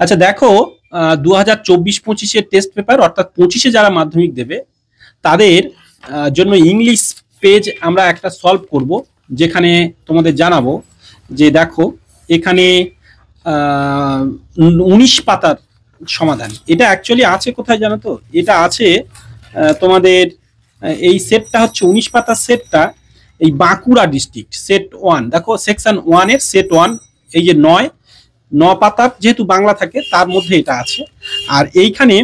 আচ্ছা দেখো, 2024-25-এর test paper অর্থাৎ 25-এ যারা মাধ্যমিক দেবে তাদের জন্য ইংলিশ পেজ আমরা একটা সলভ করব, যেখানে তোমাদের জানাবো যে দেখো এখানে 19 পাতার সমাধান। এটা অ্যাকচুয়ালি আছে কোথায় জানো তো? এটা আছে তোমাদের এই সেটটা হচ্ছে 19 পাতার সেটটা এই বাঁকুড়া ডিস্ট্রিক্ট সেট 1। দেখো সেকশন 1 এর সেট 1, এই যে 9 পাতার যেহেতু বাংলা থাকে তার মধ্যে এটা আছে। আর এইখানে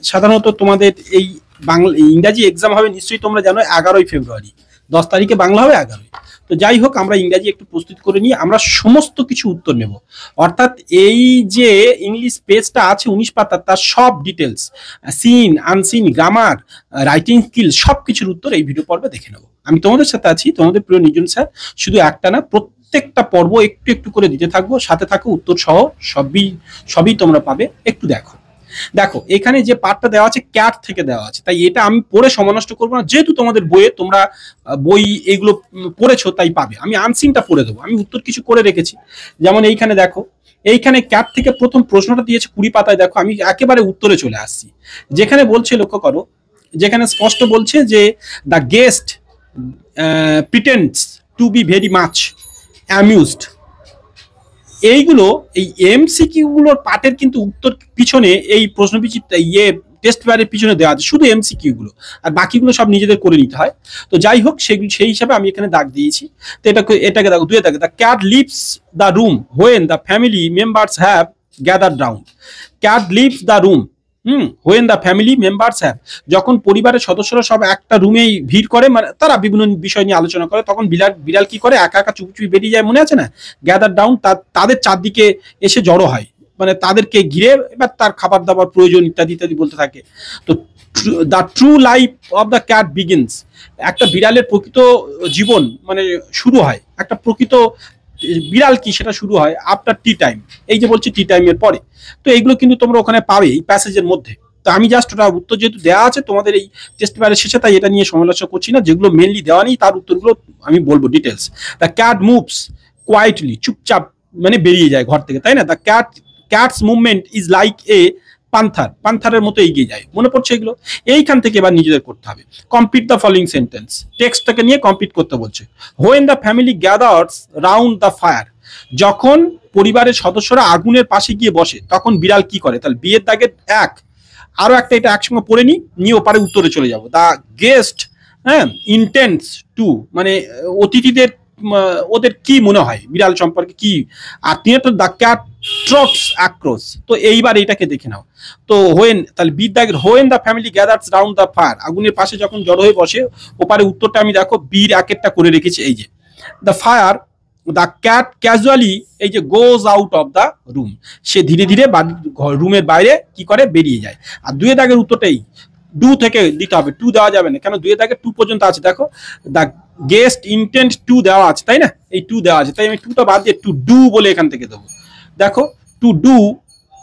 সাধারণত তোমাদের এই বাংলা ইংরাজি এক্সাম হবে নিশ্চয়ই তোমরা জানো 11ই ফেব্রুয়ারি, 10 তারিখে বাংলা হবে 11ই। তো যাই হোক, আমরা ইংরাজি একটু প্রস্তুত করে নিয়ে আমরা সমস্ত কিছু উত্তর নেব। অর্থাৎ এই যে ইংলিশ পেজটা আছে 19 পাতার, তার সব details, seen unseen, grammar, writing skill, সব কিছুর উত্তর এই ভিডিও পর্বে দেখে নেব। আমি তোমাদের সাথে আছি, তোমাদের প্রিয় নির্জন স্যার। শুধু একটা না, প্রত্যেকটা পর্ব একটু একটু করে দিতে থাকবো, সাথে থাকো উত্তর সহ সবই তোমরা পাবে। একটু দেখো দেখো এখানে যে পার্টটা দেওয়া আছে ক্যাট থেকে দেওয়া আছে, তাই এটা আমি পড়ে সময় নষ্ট করবো না, যেহেতু তোমাদের বইয়ে তোমরা বই এগুলো পড়েছো তাই পাবে। আমি আনসিনটা পড়ে দেবো, আমি উত্তর কিছু করে রেখেছি। যেমন এইখানে দেখো, এইখানে ক্যাট থেকে প্রথম প্রশ্নটা দিয়েছে 20 পাতায়। দেখো আমি একেবারে উত্তরে চলে আসছি, যেখানে বলছে, লক্ষ্য করো, যেখানে স্পষ্ট বলছে যে the guest pretends to be very much amused. এইগুলো এই এমসিকিউ গুলোর পার্টের কিন্তু উত্তর পিছনে এই প্রশ্নবিচিত্রা টেস্ট পেপারের পিছনে দেওয়া আছে, শুধু এমসিকিউ গুলো, আর বাকিগুলো সব নিজেদের করে নিতে হয়। তো যাই হোক, সেগুলো সেই হিসাবে আমি এখানে দাগ দিয়েছি। তো এটাকে দেখো, দুয়ে দাগে, the cat leaves the room when the family members have gather down. Cat leaves the room, when the family members have, যখন পরিবারের সদস্যরা সব একটা রুমেই ভিড় করে, মানে তারা বিভিন্ন বিষয় নিয়ে আলোচনা করে, তখন বিড়াল কি করে, একা একা চুপি চুপি বেরিয়ে যায়, মনে আছে না? গ্যাদার ডাউন, তাদের চারদিকে এসে জড়ো হয়, মানে তাদেরকে ঘিরে এবার তার খাবার দাবার প্রয়োজন ইত্যাদি ইত্যাদি বলতে থাকে। তো the true life of the cat begins, একটা বিড়ালের প্রকৃত জীবন মানে শুরু হয়, একটা প্রকৃত বিড়াল কি সেটা শুরু হয় আফটার টি টাইম, এই যে বলছি টি টাইমের পরে। তো এইগুলো কিন্তু তোমরা ওখানে পাবে এই প্যাসেজের মধ্যে। তো আমি জাস্ট ওটা উত্তর যেহেতু দেওয়া আছে তোমাদের এই টেস্ট পেপারের শেষে, তাই এটা নিয়ে সমালোচনা করছি না, যেগুলো মেনলি দেওয়া নেই তার উত্তরগুলো আমি বলবো details. The cat moves quietly, চুপচাপ মানে বেরিয়ে যায় ঘর থেকে, তাই না? The cat's movement is like a পান্থারের মতো এগিয়ে যায়। মনে পড়ছে এগুলো? এইখান থেকে এবার নিজেদের করতে হবে। কমপ্লিট দ্য ফলোইং সেন্টেন্স, টেক্সটটাকে নিয়ে কমপ্লিট করতে বলছে। When the family gathers round the fire, যখন পরিবারের সদস্যরা আগুনের পাশে গিয়ে বসে তখন বিড়াল কি করে? তাহলে বিয়ের দাগের এক, আরো একটা, এটা একসঙ্গে পড়ে নিয়ে ওপারে উত্তরে চলে যাব। দ্য গেস্ট, হ্যাঁ, ইন্টেন্স টু, মানে অতিথিদের ওদের কি মনে হয় বিড়াল সম্পর্কে কি। আর তিনি তো দ্য ক্যাট ট্রটস অ্যাক্রস, তো এইবার এইটাকে দেখে নাও। তো হোয়েন, তাহলে বিদ্যাগের when the family gathers round the fire, আগুনের পাশে যখন জড়ো হয়ে বসে, ওপারে উত্তরটা আমি দেখো বীর এক একটা করে রেখেছি। এই যে the fire, the cat casually, এই যে goes out of the room, সে ধীরে ধীরে রুমের বাইরে কি করে, বেরিয়ে যায়। আর দুয়ে দাগের উত্তরটাই ডু থেকে দিতে হবে, টু দেওয়া যাবে না, কেন দুয়ে দাগের টু পর্যন্ত আছে। দেখো দ্য গেস্ট ইন্টেন্ট টু দেওয়া আছে, তাই না? এই টু দেওয়া আছে, তাই আমি টুটা বাদ দিয়ে টু ডু বলে এখান থেকে দেবো। দেখো to do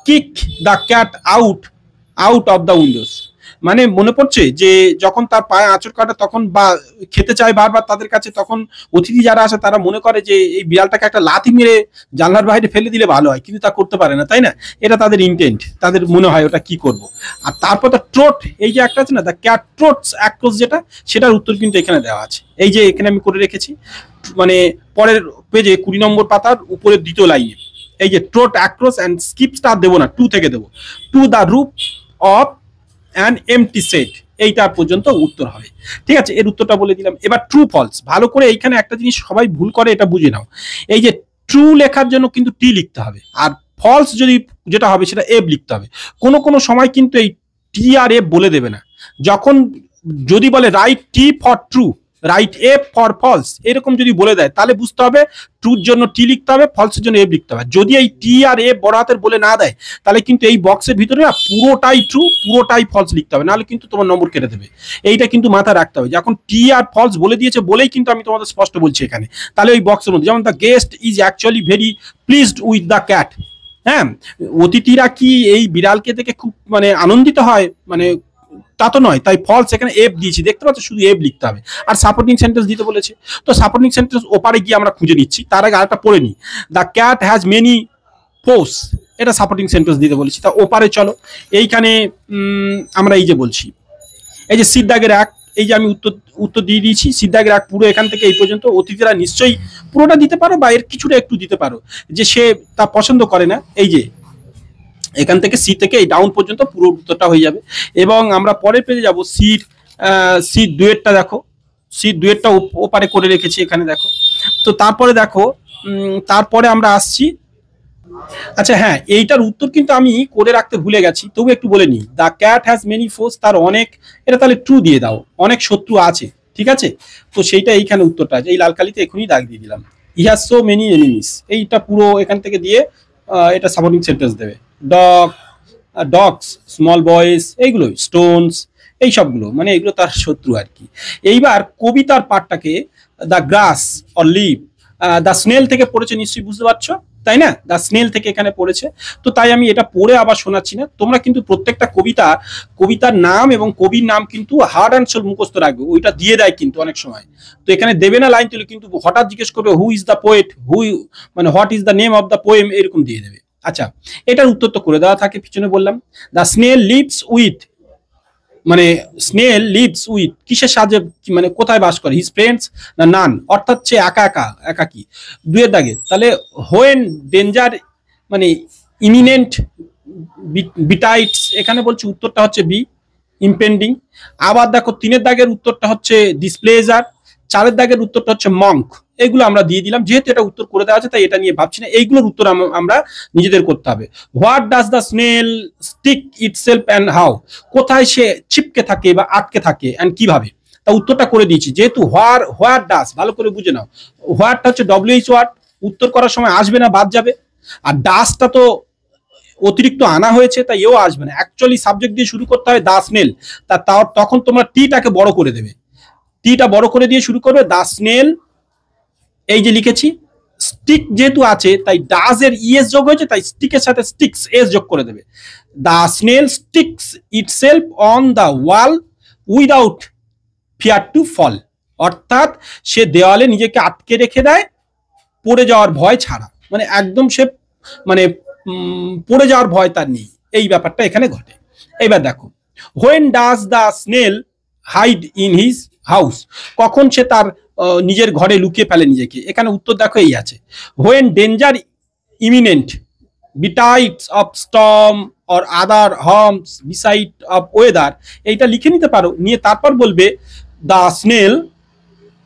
kick the cat out of the Windows, মানে মনে পড়ছে যে যখন তার পায়ে আঁচড় কাটে তখন, বা খেতে চায় বারবার তাদের কাছে, তখন অতিথি যারা আসে তারা মনে করে যে এই বিড়ালটাকে একটা লাথি মেরে জানলার বাইরে ফেলে দিলে ভালো হয়, কিন্তু তা করতে পারে না, তাই না? এটা তাদের ইন্টেন্ট, তাদের মনে হয় ওটা কি করব। আর তারপর দ্য ট্রোট, এই যে একটা আছে না, দ্য ক্যাট ট্রোটস অ্যাক্রস, যেটা সেটার উত্তর কিন্তু এখানে দেওয়া আছে। এই যে এখানে আমি করে রেখেছি, মানে পরের পেজে 20 নম্বর পাতার উপরের দ্বিতীয় লাইনে, এই যে trot across and skip star দেবো না, টু থেকে দেবো। To the roof of an empty set, এইটা পর্যন্ত উত্তর হবে। ঠিক আছে, এর উত্তরটা বলে দিলাম। এবার ট্রু ফলস, ভালো করে এইখানে একটা জিনিস সবাই ভুল করে, এটা বুঝে নাও। এই যে ট্রু লেখার জন্য কিন্তু টি লিখতে হবে, আর ফলস যদি যেটা হবে সেটা এফ লিখতে হবে। কোনো সময় কিন্তু এই টি আর এফ বলে দেবে না। যখন যদি বলে write T for true, write F for false, এরকম যদি বলে দেয় তাহলে বুঝতে হবে ট্রুর জন্য টি লিখতে হবে, ফলসের জন্য এফ লিখতে হবে। যদি এই টি আর এফ বড় হাতের বলে না দেয়, তাহলে কিন্তু এই বক্সের ভিতরে না পুরোটাই ট্রু পুরোটাই ফলস লিখতে হবে, নাহলে কিন্তু তোমার নম্বর কেটে দেবে। এইটা কিন্তু মাথায় রাখতে হবে। যখন টি আর ফলস বলে দিয়েছে বলেই কিন্তু আমি তোমাদের স্পষ্ট বলছি এখানে। তাহলে ওই বক্সের মধ্যে, যেমন the guest is actually very pleased with the cat, হ্যাঁ, অতিথিরা কি এই বিড়ালকে দেখে খুব মানে আনন্দিত হয়, মানে তা তো নয়, তাই ফলস এখানে এফ দিয়েছি, দেখতে পাচ্ছ শুধু এফ লিখতে হবে। আর সাপোর্টিং সেন্টেন্স দিতে বলেছে, তো সাপোর্টিং সেন্টেন্স ওপারে গিয়ে আমরা খুঁজে নিচ্ছি। তার আগে আরেকটা পড়ে নিই, দ্য ক্যাট হ্যাজ মেনি পোস, এটা সাপোর্টিং সেন্টেন্স দিতে বলেছি। তা ওপারে চলো, এইখানে আমরা এই যে বলছি, এই যে সিদ্ধাগের এক, এই যে আমি উত্তর দিয়ে দিয়েছি, সিদ্ধাগের এক পুরো এখান থেকে এই পর্যন্ত। অতিথিরা নিশ্চয়ই পুরোটা দিতে পারো বা এর কিছুটা একটু দিতে পারো, যে সে তা পছন্দ করে না। এই যে এখান থেকে সি থেকে এই ডাউন পর্যন্ত পুরো উত্তরটা হয়ে যাবে। এবং আমরা পরের পেজে যাব, সি দুয়েরটা দেখো, সি দুয়েরটা ওপারে করে রেখেছি এখানে দেখো। তো তারপরে দেখো, তারপরে আমরা আসছি, আচ্ছা হ্যাঁ, এইটার উত্তর কিন্তু আমি করে রাখতে ভুলে গেছি, তবু একটু বলে নিই। The cat has many phos, তার অনেক, এটা তাহলে ট্রু দিয়ে দাও, অনেক শত্রু আছে, ঠিক আছে। তো সেইটা এইখানে উত্তরটা আছে, এই লাল কালিতে এখনই দাগ দিয়ে দিলাম। He has so many enemies, এইটা পুরো এখান থেকে দিয়ে এটা সাপোর্টিং সেন্টেন্স দেবে। ডগস, স্মল বয়েজ, এইগুলো স্টোনস, এই সবগুলো মানে এগুলো তার শত্রু আর কি। এইবার কবিতার পাঠটাকে the grass or leave, the snail থেকে পড়েছে নিশ্চয়ই, বুঝতে পারছো তাই না, দ্য স্নেল থেকে এখানে পড়েছে। তো তাই আমি এটা পড়ে আবার শোনাচ্ছি না, তোমরা কিন্তু প্রত্যেকটা কবিতার নাম এবং কবির নাম কিন্তু হার্ড অ্যান্ড সোল মুখস্থ রাখবে, ওইটা দিয়ে দেয় কিন্তু অনেক সময়। তো এখানে দেবে না লাইন তুলে, কিন্তু হঠাৎ জিজ্ঞেস করবে হু ইজ দ্য পোয়েট, মানে what is the name of the poem, এরকম দিয়ে দেবে। আচ্ছা, এটার উত্তর তো করে দেওয়া থাকে পিছনে বললাম। দ্য স্নেল লিভস উইথ, মানে স্নেল লিভস উইথ কিসের সাহায্যে, মানে কোথায় বাস করে, হিজ ফ্রেন্ডস না নান, অর্থাৎ সে একাকি। দুয়ের দাগে তাহলে হোয়েন ডেঞ্জার, মানে ইমিনেন্ট বিটাইটস, এখানে বলছি উত্তরটা হচ্ছে বি, ইম্পেন্ডিং। আবার দেখো তিনের দাগের উত্তরটা হচ্ছে ডিসপ্লেজার, চারের দাগের উত্তরটা হচ্ছে মঙ্ক। এগুলো আমরা দিয়ে দিলাম, যেহেতু এটা উত্তর করে দেওয়া আছে তাই এটা নিয়ে ভাবছি না, এইগুলোর উত্তর আমরা নিজেদের করতে হবে। What does the snail stick itself and how, কোথায় সে চিপকে থাকে বা আটকে থাকে অ্যান্ড কিভাবে, তা উত্তরটা করে দিয়েছি। যেহেতু হোয়াট ডাজ, ভালো করে বুঝে নাও, হোয়াটটা হচ্ছে ডব্লিউএইচ ওয়ার্ড, উত্তর করার সময় আসবে না, বাদ যাবে। আর ডাজটা তো অতিরিক্ত আনা হয়েছে, তাই এও আসবে না। অ্যাকচুয়ালি সাবজেক্ট দিয়ে শুরু করতে হয়, দা স্নেল, তখন তোমরা টিটাকে বড় করে দেবে, টিটা বড় করে দিয়ে শুরু করবে, দা স্নেল। এই যে লিখেছি, স্টিক যেহেতু আছে তাই ডাজ এর ইএস যোগ হয়েছে, তাই স্টিকের সাথে স্টিক্স এস যোগ করে দেবে। The snail sticks itself on the wall without fear to fall, অর্থাৎ সে দেওয়ালে নিজেকে আটকে রেখে দেয় পড়ে যাওয়ার ভয় ছাড়া, মানে একদম সে মানে পড়ে যাওয়ার ভয় তার নেই, এই ব্যাপারটা এখানে ঘটে। এবার দেখো, when does the snail hide in his house, কখন সে তার নিজের ঘরে লুকিয়ে ফেলে নিজেকে, এখানে উত্তর দেখো এই আছে। When danger eminent বিটাইটস of Sturm or other harms beside of weather, এইটা লিখে নিতে পারো, নিয়ে তারপর বলবে দ্য স্নেল,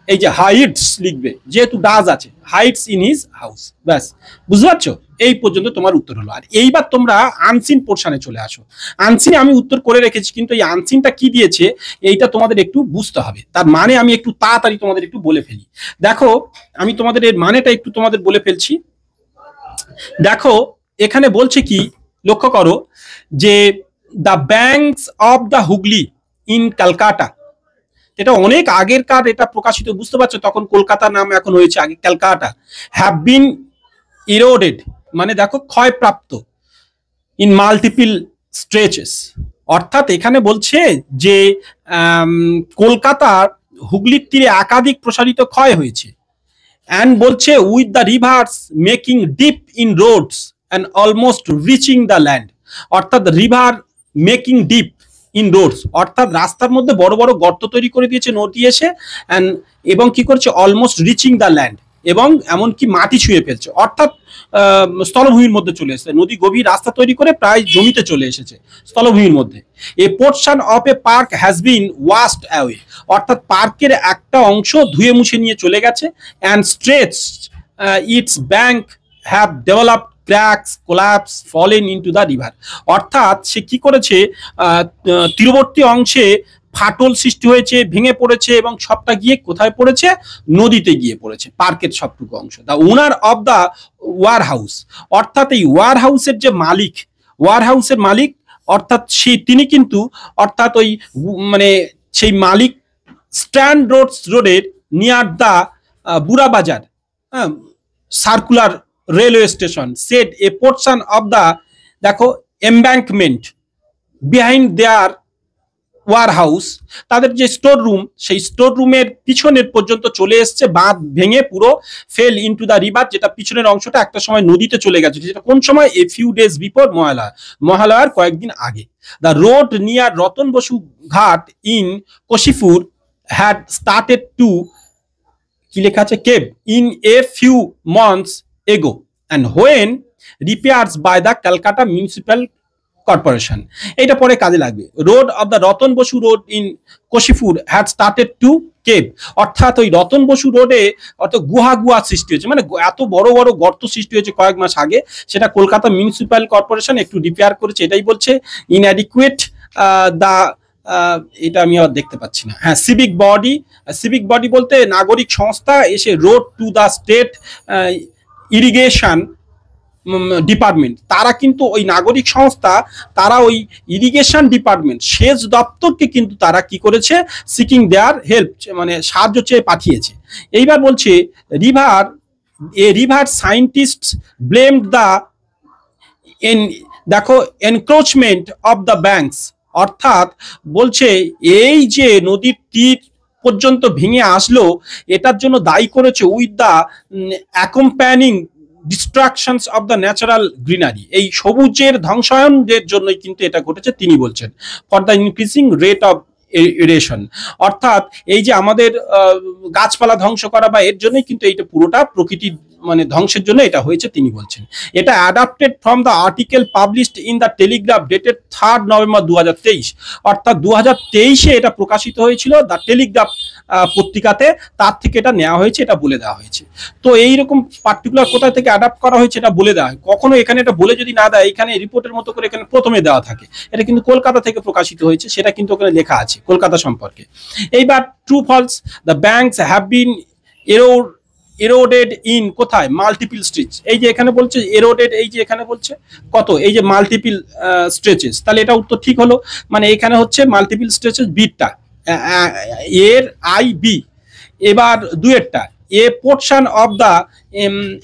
এই যে হাইটস লিখবে, যেহেতু ডাজ আছে, হাইটস ইন হিজ হাউস, ব্যাস, বুঝতে পারছো, এই পর্যন্ত তোমার উত্তর হলো। আর এইবার তোমরা আনসিন পোর্শনে চলে আসো। আনসিনে আমি উত্তর করে রেখেছি, কিন্তু এই আনসিনটা কি দিয়েছে এইটা তোমাদের একটু বুঝতে হবে, তার মানে আমি একটু তাড়াতাড়ি তোমাদের একটু বলে ফেলি। দেখো, আমি তোমাদের এর মানেটা একটু তোমাদের বলে ফেলছি। দেখো এখানে বলছে কি, লক্ষ্য করো যে the banks of the Hooghly in Calcutta, এটা অনেক আগের কার এটা প্রকাশিত, বুঝতে পারছো, তখন কলকাতা নাম এখন হয়েছে, আগে ক্যালকাটা, হ্যাভ বিন ইরোডেড, মানে দেখো ক্ষয়প্রাপ্ত, ইন মাল্টিপল স্ট্রেচেস, অর্থাৎ এখানে বলছে যে কলকাতার হুগলির তীরে একাধিক প্রসারিত ক্ষয় হয়েছে। অ্যান্ড বলছে with the rivers making deep inroads and almost reaching the land, অর্থাৎ river making deep inroads, অর্থাৎ রাস্তার মধ্যে বড় বড় গর্ত তৈরি করে দিয়েছে নদী এসে, এবং কি করছে অলমোস্ট রিচিং দ্য ল্যান্ড, এবং এমনকি মাটি ছুঁয়ে ফেলছে, অর্থাৎ স্থলভূমির মধ্যে চলে এসেছে, নদী গভীর রাস্তা তৈরি করে প্রায় জমিতে চলে এসেছে স্থলভূমির মধ্যে। A portion of a park has been washed away, অর্থাৎ পার্কের একটা অংশ ধুয়ে মুছে নিয়ে চলে গেছে। And stretch its bank have developed cracks collapse fallen into the river, অর্থাৎ সে কি করেছে, তীরবর্তী অংশে ফাটল সৃষ্টি হয়েছে, ভেঙে পড়েছে, এবং সবটা গিয়ে কোথায় পড়েছে, নদীতে গিয়ে পড়েছে, পার্কের সবটুকু অংশ। The owner of the warehouse, অর্থাৎ এই ওয়ার হাউসের যে মালিক, ওয়ার হাউসের মালিক, অর্থাৎ তিনি কিন্তু, অর্থাৎ ওই মানে সেই মালিক স্ট্যান্ড রোডের near the Burra Bazar circular railway station said a portion of the, দেখো, embankment behind their warehouse, তাদের যে স্টোর রুম, সেই স্টোর রুমের পিছনের পর্যন্ত চলে এসছে, বাঁধ ভেঙে পুরো ফেল ইনটু দ্য রিভার, যেটা পিছনের অংশটা একটা সময় নদীতে চলে গেছে, যেটা কোন সময়, এ ফিউ ডেজ বিফোর মহালয়ার কয়েকদিন আগে। The road near Ratan Basu Ghat in Cossipore had started to, কি লেখা আছে, cave in a few months ago and when repairs by the Calcutta municipal corporation. এটা পরে কাজে লাগবে। Road of the Ratan Basu road in Cossipore had started to cave, অর্থাৎ ওই রতন বসু রোডে অর্থাৎ গুহা সৃষ্টি হয়েছে, মানে এত বড় বড় গর্ত সৃষ্টি হয়েছে কয়েক মাস আগে, সেটা কলকাতা মিউনিসিপ্যাল কর্পোরেশন একটু রিপেয়ার করেছে, এটাই বলছে। ইনঅ্যাডিকুয়েট দা, এটা আমি আর দেখতে পাচ্ছি না, হ্যাঁ, সিভিক বডি বলতে নাগরিক সংস্থা এসে wrote to the state irrigation department, তারা কিন্তু ওই নাগরিক সংস্থা, তারা ওই ইরিগেশন ডিপার্টমেন্ট, সেচ দপ্তরকে কিন্তু তারা কি করেছে, সিকিং দেয়ার হেল্প, মানে সাহায্য চেয়ে পাঠিয়েছে। এইবার বলছে রিভার সায়েন্টিস্ট ব্লেমড দ্য, দেখো, এনক্রোচমেন্ট অফ দ্য ব্যাংকস, অর্থাৎ বলছে এই যে নদীর তীর পর্যন্ত ভেঙে আসলো, এটার জন্য দায়ী করেছে with the accompanying destructions of the natural greenery, এই সবুজের ধ্বংসায়নের জন্যই কিন্তু এটা ঘটেছে তিনি বলছেন। For the increasing rate of erosion, অর্থাৎ এই যে আমাদের গাছপালা ধ্বংস করা, বা এর জন্যই কিন্তু এইটা পুরোটা প্রকৃতির মানে ধ্বংসের জন্য এটা হয়েছে তিনি বলছেন। এটা adapted from the article published in the Telegraph dated 3 November 2023, অর্থাৎ 2023-এ এটা প্রকাশিত হয়েছিল দ্য টেলিগ্রাফ পত্রিকাতে, তার থেকে এটা নেওয়া হয়েছে, এটা বলে দেওয়া হয়েছে। তো এইরকম পার্টিকুলার কোথা থেকে অ্যাডাপ্ট করা হয়েছে এটা বলে দেওয়া হয়, কখনো এখানে এটা বলে যদি না দেয়, এখানে রিপোর্টের মতো করে এখানে প্রথমে দেওয়া থাকে, এটা কিন্তু কলকাতা থেকে প্রকাশিত হয়েছে, সেটা কিন্তু ওখানে লেখা আছে কলকাতা সম্পর্কে। এইবার true false, the banks have been eroded in, কোথায়, মাল্টিপল স্ট্রেচ, এই যে এখানে বলছে এরোডেড, এই যে এখানে বলছে কত, এই যে মাল্টিপল স্ট্রেচেস, তাহলে এটা উত্তর ঠিক হলো, মানে এখানে হচ্ছে মাল্টিপল স্ট্রেচেস, বিটটা এর আই বি। এবার দুয়েরটা, a portion of the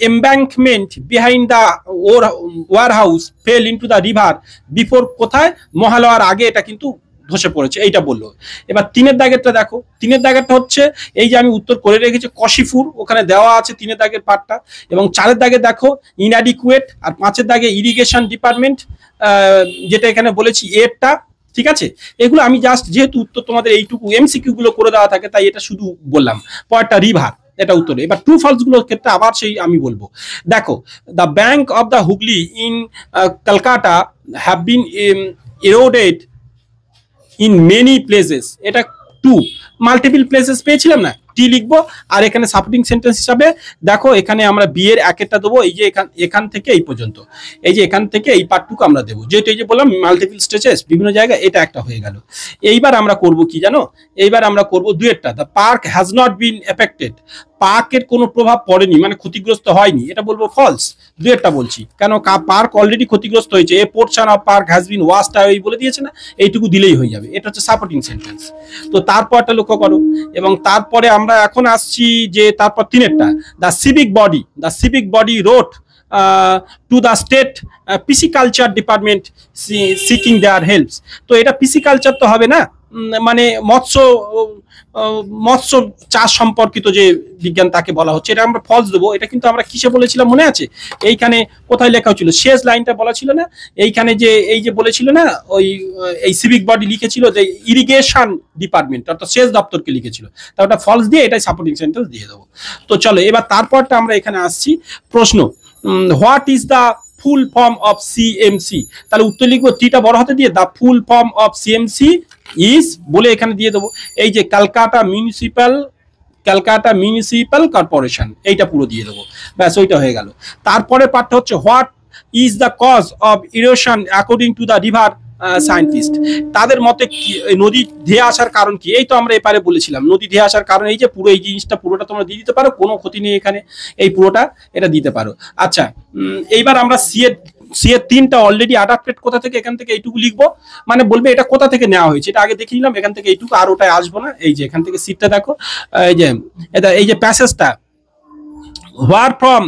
embankment behind the warehouse fell into the river before, কোথায়, মহালয়ার আগে এটা কিন্তু ধসে পড়েছে, এইটা বললো। এবার 3-এর দাগেরটা দেখো, 3-এর দাগেরটা হচ্ছে এই যে আমি উত্তর করে রেখেছি কশিপুর, ওখানে দেওয়া আছে 3-এর দাগের পার্টটা, এবং 4-এর দাগে দেখো ইনঅ্যাডিকুয়েট, আর 5-এর দাগে ইরিগেশন ডিপার্টমেন্ট, যেটা এখানে বলেছি এরটা, ঠিক আছে। এগুলো আমি জাস্ট যেহেতু উত্তর তোমাদের এইটুকু এমসিকিউ গুলো করে দেওয়া থাকে, তাই এটা শুধু বললাম। পরেরটা রিভার, এটা উত্তরে। এবার ট্রু ফলস গুলোর ক্ষেত্রে আবার সেই আমি বলবো, দেখো, the bank of the Hooghly in Kolkata have been eroded in many places, এটা টু, মাল্টিপল প্লেসেস পেয়েছিলাম না, টি লিখবো, আর এখানে সাপোর্টিং সেন্টেন্স হিসাবে দেখো এখানে আমরা বি এর একেরটা দেবো, এই যে এখান থেকে এই পর্যন্ত, এই যে এখান থেকে এই পার্টটুকু আমরা দেবো, যেহেতু এই যে বললাম মাল্টিপল স্ট্রেচেস বিভিন্ন জায়গায়, এটা একটা হয়ে গেল। এইবার আমরা করব কি জানো, এইবার আমরা করব দুয়েরটা, the park has not been affected, পার্কের কোনো প্রভাব পড়েনি, মানে ক্ষতিগ্রস্ত হয়নি, এটা বলবো ফলস। দুয়েরটা বলছি কেন, পার্ক অলরেডি ক্ষতিগ্রস্ত হয়েছে, a portion of park has been washed away বলে দিয়েছে না, এইটুকু দিলেই হয়ে যাবে, এটা হচ্ছে সাপোর্টিং সেন্টেন্স। তো তারপরটা লক্ষ্য করো, এবং তারপরে আমরা এখন আসছি যে তারপর 3-এরটা, the civic body wrote to the state pisciculture department seeking their helps. তো এটা পিসিকালচার তো হবে না, মানে মৎস্য চাষ সম্পর্কিত যে বিজ্ঞান তাকে বলা হচ্ছে, এটা আমরা ফলস দেবো। এটা কিন্তু আমরা কিসে বলেছিলাম মনে আছে, এইখানে কোথায় লেখা ছিল, শেষ লাইনটা বলা ছিল না, এইখানে যে এই যে বলেছিল না, ওই এই সিভিক বডি লিখেছিল যে ইরিগেশন ডিপার্টমেন্ট, অর্থাৎ সেচ দপ্তরকে লিখেছিল, তা ওটা ফলস দিয়ে এটাই সাপোর্টিং সেন্টেন্স দিয়ে দেবো। তো চলো এবার তারপরটা আমরা এখানে আসছি, প্রশ্ন, what is the full form of CMC, তাহলে উত্তর লিখবো টিটা বড় হাতে দিয়ে, the full form of CMC is বলে এখানে দিয়ে দেবো, এই যে ক্যালকাটা মিউনিসিপ্যাল কর্পোরেশন, এইটা পুরো দিয়ে দেবো, ব্যাস ওইটা হয়ে গেল। তারপরে পার্টটা হচ্ছে what is the cause of erosion according to the river scientist, তাদের মতে নদী ধেয়ে আসার কারণ কি, এই তো আমরা এপারে বলেছিলাম নদী ধেয়ে আসার কারণ এই যে পুরো এই জিনিসটা পুরোটা তোমরা দিয়ে দিতে পারো, কোনো ক্ষতি নেই এখানে, এই পুরোটা এটা দিতে পারো। আচ্ছা, এইবার আমরা সি এর 3টা অলরেডি অ্যাডাপ্টেড কোথা থেকে, এখান থেকে এইটুকু লিখবো, মানে বলবে এটা কোথা থেকে নেওয়া হয়েছে, এটা আগে দেখে নিলাম, এখান থেকে এইটুকু, আর ওটাই আসবো না। এই যে এখান থেকে সিটটা দেখো, এই যে প্যাসেজটা, where from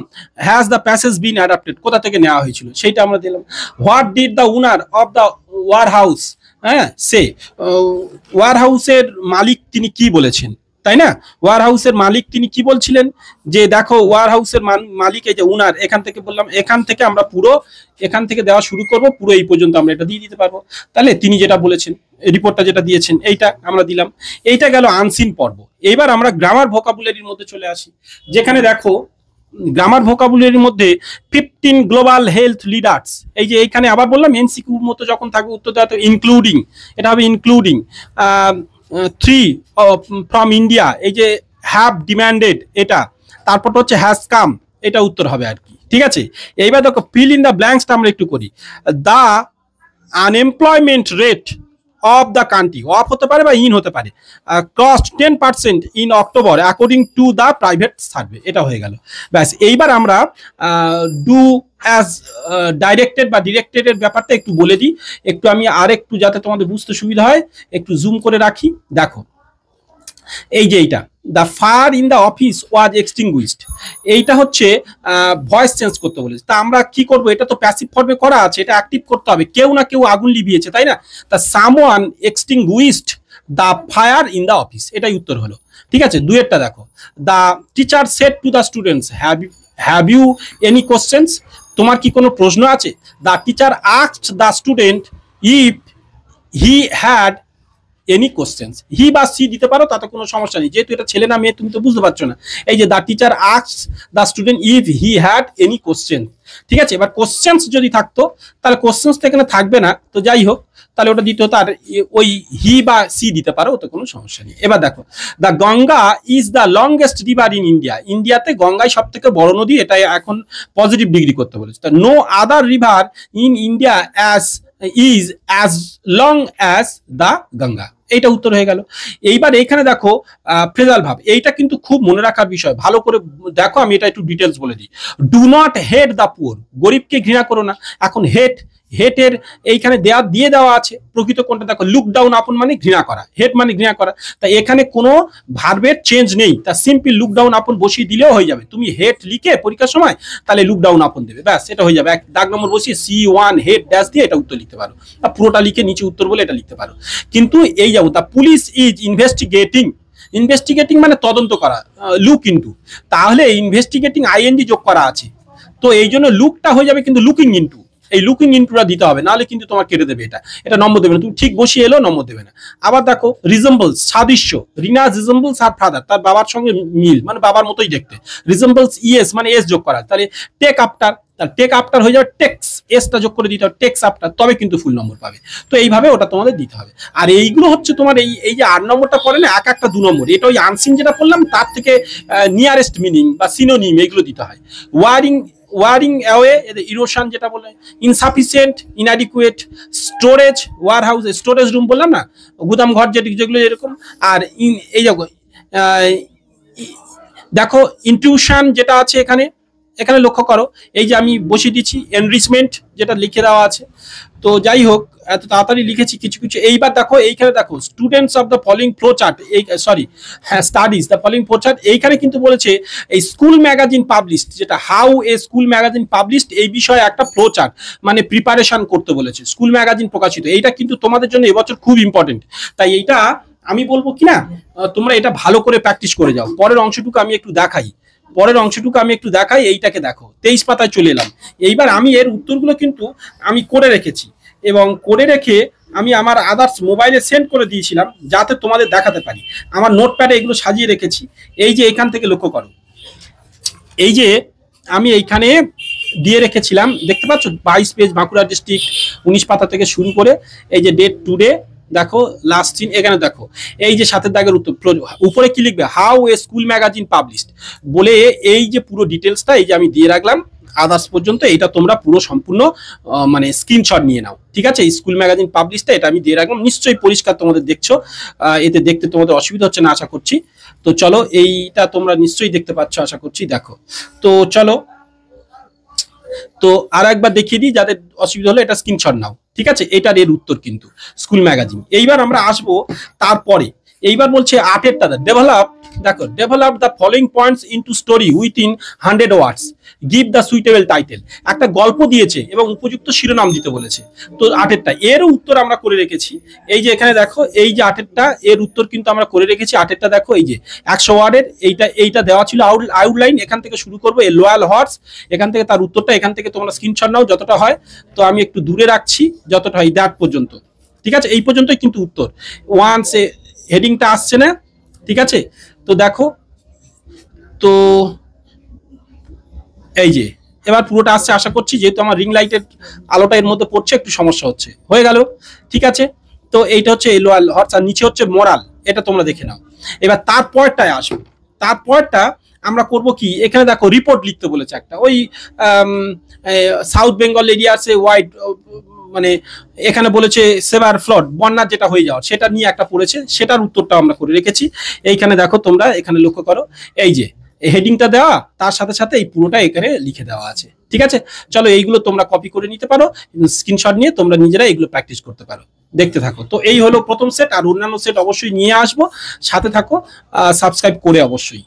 has the passage been adapted, কোথা থেকে নেওয়া হয়েছিল সেইটা আমরা দিলাম। What did the owner of the warehouse হ্যাঁ, সে ওয়ার হাউসের মালিক তিনি কি বলেছেন, তাই না? ওয়ার হাউসের মালিক তিনি কি বলছিলেন, যে দেখো ওয়ার হাউসের মালিক এই যে উনার, এখান থেকে বললাম, এখান থেকে আমরা পুরো এখান থেকে দেওয়া শুরু করব, পুরো এই পর্যন্ত আমরা এটা দিয়ে দিতে পারবো। তাহলে তিনি যেটা বলেছেন, রিপোর্টটা যেটা দিয়েছেন এইটা আমরা দিলাম। এইটা গেল আনসিন পর্ব। এবার আমরা গ্রামার ভোকাবুলারির মধ্যে চলে আসি, যেখানে দেখো গ্রামার ভোকাবুলারির মধ্যে 15 গ্লোবাল হেলথ লিডার্স। এই যে এইখানে আবার বললাম এমসিকিউর মতো যখন থাকবে উত্তর দেওয়া, ইনক্লুডিং, এটা হবে ইনক্লুডিং 3 ফ্রম ইন্ডিয়া, এই যে হ্যাভ ডিমান্ডেড এটা, তারপর হচ্ছে হ্যাজ কাম, এটা উত্তর হবে আর কি, ঠিক আছে। এইবার দেখো ফিল ইন দ্য ব্ল্যাঙ্কসটা আমরা একটু করি। The unemployment rate of the country, of হতে পারে বা ইন হতে পারে, crossed 10% in October according to the private survey, এটা হয়ে গেল। ব্যাস, এইবার আমরা ডু অ্যাজ ডাইরেক্টেড বা ডিরেক্টেডের ব্যাপারটা একটু বলে দিই, একটু আমি আর একটু যাতে তোমাদের বুঝতে সুবিধা হয় একটু জুম করে রাখি। দেখো এই যে এইটা, the fire in the office was extinguished, এইটা হচ্ছে ভয়েস চেঞ্জ করতে বলেছে। তা আমরা কি করব, এটা তো প্যাসিভ ফর্মে করা আছে, এটা অ্যাক্টিভ করতে হবে, কেউ না কেউ আগুন লিভিয়েছে, তাই না? তা someone extinguished the fire in the office, এটাই উত্তর হলো, ঠিক আছে। দুয়েরটা দেখো, the teacher said to the students have you any questions, তোমার কি কোনো প্রশ্ন আছে? The teacher asked the student if he had any questions, he বা সি দিতে পারো, তাতে কোনো সমস্যা নেই, যেহেতু এটা ছেলে না মেয়ে তুমি তো বুঝতে পারছো না। এই যে the teacher asks the student if he had any question, ঠিক আছে। এবার কোশ্চেন্স যদি থাকতো তাহলে কোশ্চেন্স তো এখানে থাকবে না, তো যাই হোক তাহলে ওটা দিতে হতো, আর ওই হি বা সি দিতে পারো, ওতে কোনো সমস্যা নেই। এবার দেখো, the Ganga is the longest river in India, ইন্ডিয়াতে গঙ্গাই সব থেকে বড় নদী, এটা এখন পজিটিভ ডিগ্রি করতে বলেছে। No other river in India as is as long as the Ganga, এইটা উত্তর হয়ে গেল। এইবার এইখানে দেখো ফ্রেজাল ভাব, এইটা কিন্তু খুব মনে রাখার বিষয়, ভালো করে দেখো, আমি এটা একটু ডিটেলস বলে দিই। Do not hate the poor, গরিবকে ঘৃণা করো না। এখন হেটের এইখানে দিয়ে দেওয়া আছে, প্রকৃত কোনটা দেখো, লুক ডাউন আপন মানে ঘৃণা করা, হেট মানে ঘৃণা করা, তাই এখানে কোনো ভার্বের চেঞ্জ নেই, তা সিম্পল লুক ডাউন আপন বসিয়ে দিলেও হয়ে যাবে। তুমি হেট লিখে পরীক্ষার সময় তাহলে লুক ডাউন আপন দেবে, ব্যাস এটা হয়ে যাবে। এক দাগ নম্বর বসিয়ে C1 হেট ড্যাশ দিয়ে এটা উত্তর লিখতে পারো, পুরোটা লিখে নিচে উত্তর বলে এটা লিখতে পারো। কিন্তু এই যাবো, তা পুলিশ ইজ ইনভেস্টিগেটিং মানে তদন্ত করা, লুক ইনটু, তাহলে ইনভেস্টিগেটিং আইএনজি যোগ করা আছে, তো এই জন্য লুকটা হয়ে যাবে, কিন্তু লুকিং ইনটু, এই লুকিং ইনটুটা দিতে হবে, নাহলে কিন্তু তোমার কেটে দেবে, এটা নম্বর দেবে না, তুমি ঠিক বসিয়ে এলো নম্বর দেবে না। আবার দেখো রিজেম্বলস, সাদৃশ্য, রিনা রিজেম্বলস আর ফাদার, তার বাবার সঙ্গে মিল, মানে বাবার মতোই দেখতে। রিজেম্বলস ইএস মানে এস যোগ করা, তাহলে টেক আফটার, টেক আফটার হয়ে যাবে টেক্স, এসটা যোগ করে দিতে হবে, টেক্স আফটার, তবে কিন্তু ফুল নম্বর পাবে। তো এইভাবে ওটা তোমাদের দিতে হবে। আর এইগুলো হচ্ছে তোমার এই যে 8 নম্বরটা পড়ে না, এক একটা 2 নম্বর, এটা ওই আনসিন যেটা বললাম তার থেকে নিয়ারেস্ট মিনিং বা সিনোনিম এগুলো দিতে হয়। ওয়ারিং অ্যাওয়ে, ইরোশন যেটা বলে, insufficient, inadequate, storage, warehouse, storage room বললাম না, গুদাম ঘর যেগুলো এরকম। আর এই দেখো ইনটিউশন যেটা আছে এখানে লক্ষ্য করো, এই যে আমি বসিয়ে দিচ্ছি এনরিচমেন্ট, যেটা লিখে দেওয়া আছে। তো যাই হোক, এত তাড়াতাড়ি লিখেছি কিছু কিছু। এইবার দেখো এইখানে দেখো, students of the following flow chart, এই সরি হ্যাঁ studies the following flow chart, এইখানে কিন্তু বলেছে এই স্কুল ম্যাগাজিন পাবলিশড, যেটা how A school magazine published, এই বিষয়ে একটা ফ্লো চার্ট মানে প্রিপারেশন করতে বলেছে, স্কুল ম্যাগাজিন প্রকাশিত, এইটা কিন্তু তোমাদের জন্য এবছর খুব ইম্পর্টেন্ট। তাই এইটা আমি বলবো কিনা, তোমরা এটা ভালো করে প্র্যাকটিস করে যাও। পরের অংশটুকু আমি একটু দেখাই, এইটাকে দেখো 23 পাতায় চলে এলাম। এইবার আমি এর উত্তরগুলো কিন্তু আমি করে রেখেছি, এবং করে রেখে আমি আমার আদার্স মোবাইলে সেন্ড করে দিয়েছিলাম, যাতে তোমাদের দেখাতে পারি। আমার নোটপ্যাডে এগুলো সাজিয়ে রেখেছি। এই যে এখান থেকে লক্ষ্য করো, এই যে আমি এইখানে দিয়ে রেখেছিলাম, দেখতে পাচ্ছ 22 পেজ, বাঁকুড়া ডিস্ট্রিক্ট, 19 পাতা থেকে শুরু করে এই যে ডেট টুডে, দেখো লাস্ট সিন, এখানে দেখো এই যে 7 দাগের উত্তর, উপরে কি লিখবে, how A school magazine published বলে, এই যে পুরো ডিটেলসটা এই যে আমি দিয়ে রাখলাম আদার্স পর্যন্ত, এটা তোমরা পুরো সম্পূর্ণ মানে স্ক্রিনশট নিয়ে নাও, ঠিক আছে। স্কুল ম্যাগাজিন পাবলিশটা এটা আমি দিয়ে রাখলাম, নিশ্চয়ই পরিষ্কার তোমাদের দেখছো, এতে দেখতে তোমাদের অসুবিধা হচ্ছে না আশা করছি। তো চলো, এইটা তোমরা নিশ্চয়ই দেখতে পাচ্ছ আশা করছি, দেখো। তো চলো, তো আর একবার দেখিয়ে দিই, যাদের অসুবিধা হলো এটা স্ক্রিনশট নাও, ঠিক আছে। এটার এর উত্তর কিন্তু স্কুল ম্যাগাজিন। এইবার আমরা আসবো তারপরে, এইবার বলছে 8এরটা, ডেভেলপ দেখো, develop the following points into story within 100 words, give the suitable title. একটা গল্প দিয়েছে এবং উপযুক্ত শিরোনাম দিতে বলেছে। তো 8টা এর উত্তর আমরা করে রেখেছি। এই যে এখানে দেখো, এই যে 8টা এর উত্তর কিন্তু আমরা করে রেখেছি। 8টা দেখো, এই যে 100 ওয়ার্ডের এইটা দেওয়া ছিল আউটলাইন। এখান থেকে শুরু করবো, এই লয়াল হর্স, এখান থেকে তার উত্তরটা, এখান থেকে তোমরা স্ক্রিনশট নাও যতটা হয়। তো আমি একটু দূরে রাখছি যতটা হয়, দ্যাট পর্যন্ত। ঠিক আছে, এই পর্যন্তই কিন্তু উত্তর। ওয়ান্স হেডিংটা আসছে না, ঠিক আছে। তো দেখো, তো এই যে এবার পুরোটা আসছে আশা করছি, যেহেতু আমার রিং লাইটের আলোটা এর মধ্যে পড়ছে, একটু সমস্যা হচ্ছে। হয়ে গেল, ঠিক আছে। তো এইটা হচ্ছে লয়াল হর্স, আর নিচে হচ্ছে মোরাল, এটা তোমরা দেখে নাও। এবার তারপরটায় আসো। তারপরটা আমরা করব কি, এখানে দেখো রিপোর্ট লিখতে বলেছে একটা, ওই সাউথ বেঙ্গল এরিয়াসে ওয়াইড, মানে এখানে বলেছে সেভার ফ্লড, বন্যার যেটা হয়ে যাওয়ার, সেটা নিয়ে একটা পড়েছে, সেটার উত্তরটা আমরা করে রেখেছি। এইখানে দেখো, তোমরা এখানে লক্ষ্য করো, এই যে হেডিংটা দেওয়া, তার সাথে সাথে এই পুরোটা এখানে লিখে দেওয়া আছে। ঠিক আছে, চলো এইগুলো তোমরা কপি করে নিতে পারো, স্ক্রিনশট নিয়ে তোমরা নিজেরা এগুলো প্র্যাকটিস করতে পারো। দেখতে থাকো। তো এই হলো প্রথম সেট, আর অন্যান্য সেট অবশ্যই নিয়ে আসবো, সাথে থাকো, সাবস্ক্রাইব করে অবশ্যই।